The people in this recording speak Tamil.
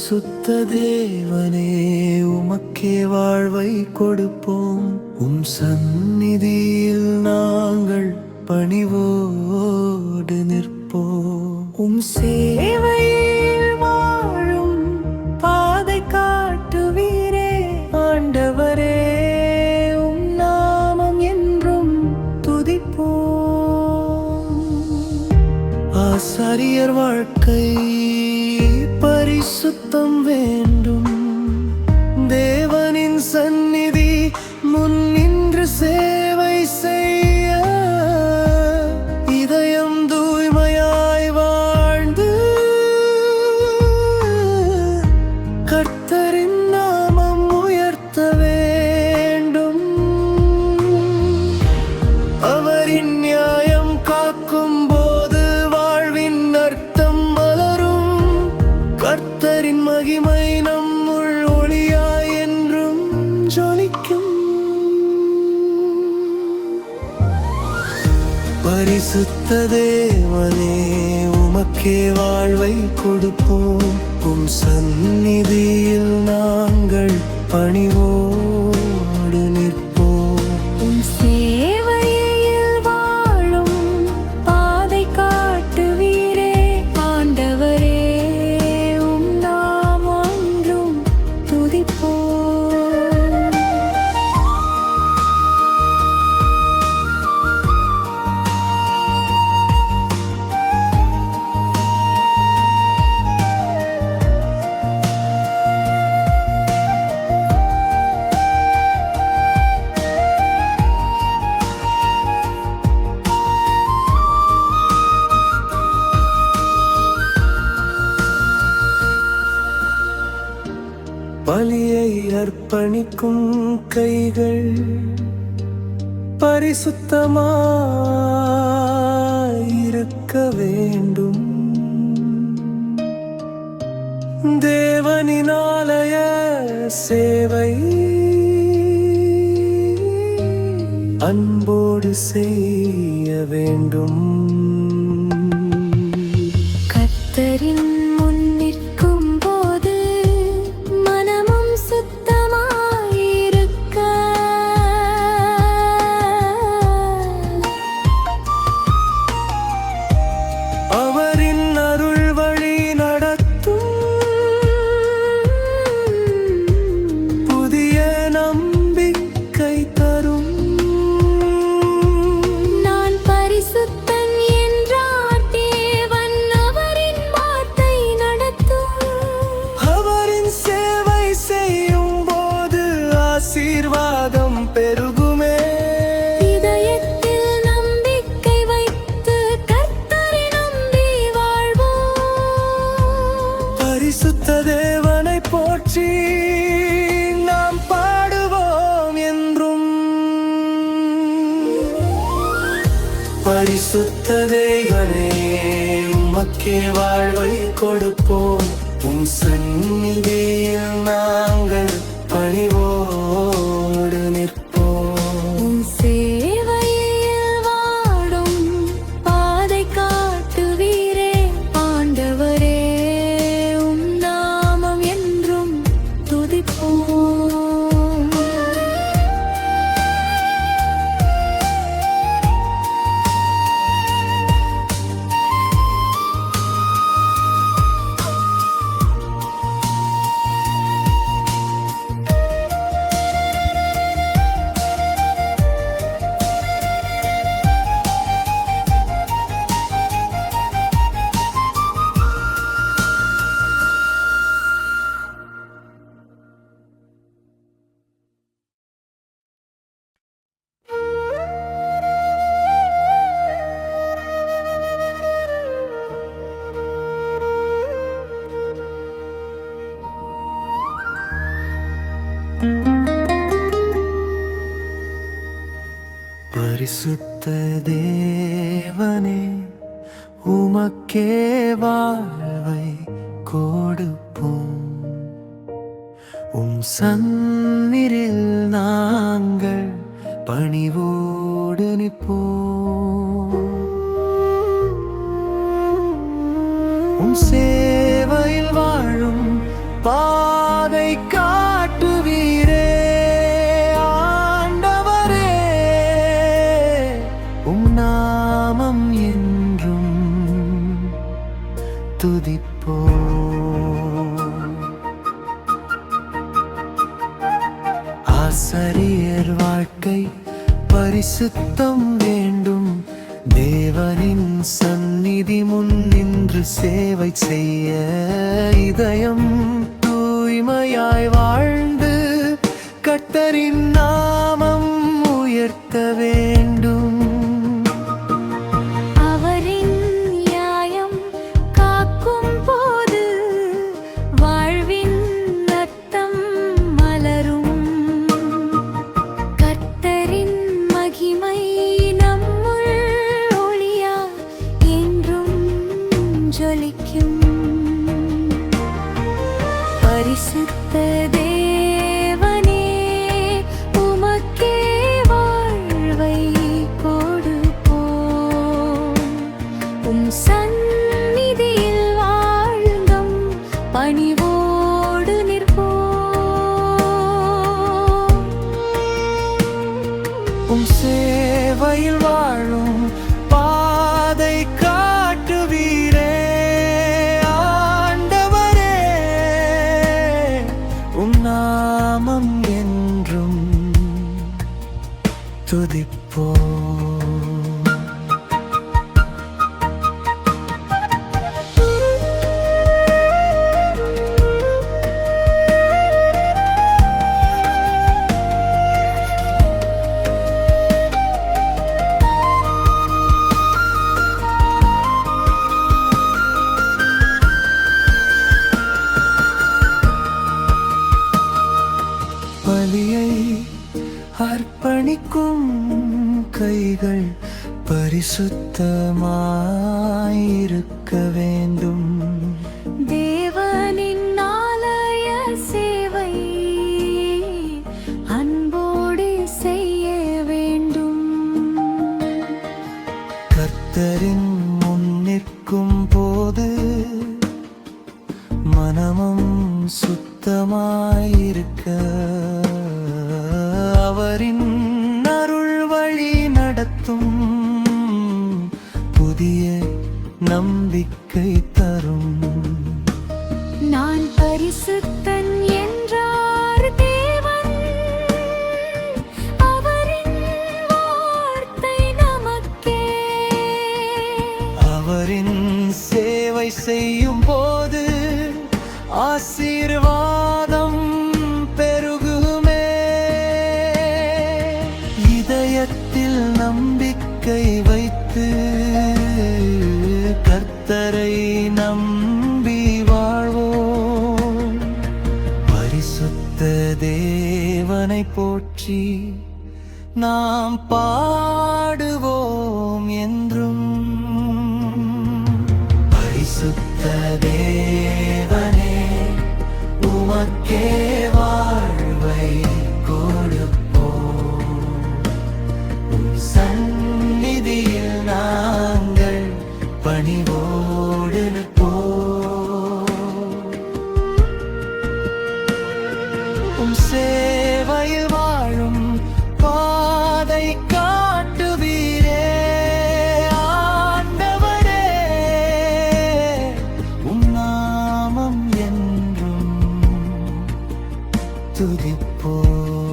பரிசுத்த தேவனே, உமக்கே வாழ்வை கொடுப்போம். உம் சந்நிதியில் நாங்கள் பணிவோடு நிற்போம். உம் சேவையில் வாழும் பாதை காட்டுவீரே. ஆண்டவரே, உம் நாமம் என்றும் துதிப்போம். ஆசாரியர் வாழ்க்கை பரிசுத்தம் வேண்டும். தேவனின் சந்நிதி முன் நின்று சேவை செய்ய இதயம் தூய்மையாய் வாழ்ந்து கர்த்தரின் நாமம் உயர்த்த வேண்டும். அவரின் நியாயம் காக்கும் போது வாழ்வின் அர்த்தம் மலரும். கர்த்தரின் மகிமை நம்முள் ஒளியாய் என்றும் ஜொலிக்கும். பரிசுத்த தேவனே, உமக்கே வாழ்வை கொடுப்போம். உம் சந்நிதியில் நாங்கள் பணிவோடு நிற்போம். உம் சேவையில் வாழும் பாதை காட்டுவீரே. ஆண்டவரே, உம் நாமம் என்றும் துதிப்போம். பலியை அர்ப்பணிக்கும் கைகள் பரிசுத்தமாயிருக்க வேண்டும். தேவனின் ஆலய சேவை அன்போடு செய்ய வேண்டும். கர்த்தரின் முன் நிற்கும் போது மனமும் சுத்தமாயிருக்க அவரின் அருள் வழி நடத்தும். புதிய நம்பிக்கை தரும். நான் பரிசுத்தன் என்றார் தேவன், அவரின் வார்த்தை நடத்தும். அவரின் சேவை செய்யும் போது ஆசீர்வாதம் பெருகுமே. இதயத்தில் நம்பிக்கை வைத்து கர்த்தரை நம்பி வாழ்வோம். பரிசுத்த தேவனை போற்றி நாம் பாடுவோம் என்றும். பரிசுத்த தேவனே, உமக்கே வாழ்வை கொடுப்போம். உம் சந்நிதியில் நாங்கள் பணிவோடு நிற்போம். உம் சேவையில் வாழும் பாதை காட்டுவீரே. ஆண்டவரே, உம் நாமம் என்றும் துதிப்போம். பரிசுத்த தேவனே, உமக்கே வாழ்வை கொடுப்போம். உம் சந்நிதியில் நாங்கள் பணிவோடு நிற்போம். உம் சேவையில் வாழும் துதிப்போம். ஆசாரியர் வாழ்க்கை பரிசுத்தம் வேண்டும். தேவனின் சந்நிதி முன் நின்று சேவை செய்ய இதயம் தூய்மையாய் வாழ்ந்து கர்த்தரின் நாமம் உயர்த்த வேண்டும். அவரின் நியாயம் காக்கும் போது வாழ்வின் ரத்தம் மலரும். கர்த்தரின் மகிமை நம்முள் ஒளியா என்றும் ஜொலிக்கும். பரிசுத்த தேவனே, உமக்கே வாழ்வை கொடுப்போம். உம் சந்நிதியில் வாழ்ந்தோம், பணிவோடு நிற்போம். உம் சேவையில் வாழும் பாதை காட்டுவீரே ஆண்டவரே. உம் நாமம் என்றும் துதிப்போம். பலியை அர்ப்பணிக்கும் கைகள் பரிசுத்தமாயிருக்க வேண்டும். தேவனின் ஆலய சேவை அன்போடு செய்ய வேண்டும். கர்த்தரின் முன் நிற்கும் போது மனமும் சுத்தமாயிருக்க அவரின் அருள் வழி நடத்தும். புதிய நம்பிக்கை தரும். நான் பரிசுத்தன் என்றார் தேவன், அவரின் வார்த்தை நமக்கே. அவரின் சேவை செய்யும் போது ஆசீர்வாதம் பெருகுமே. இதயத்தில் நம்பிக்கை வைத்து கர்த்தரை நம்பி வாழ்வோம். பரிசுத்த தேவனை போற்றி நாம் பாடுவோம் என்றும். பரிசுத்த தேவனே, உமக்கே வாழ்வை கொடுப்போம். உம் சந்நிதியில் நாங்கள் பணிவோடு நிற்போம். உம் சேவையில் வாழும் பாதை காட்டுவீரே ஆண்டவரே. உம் நாமம் என்றும் துதிப்போம்.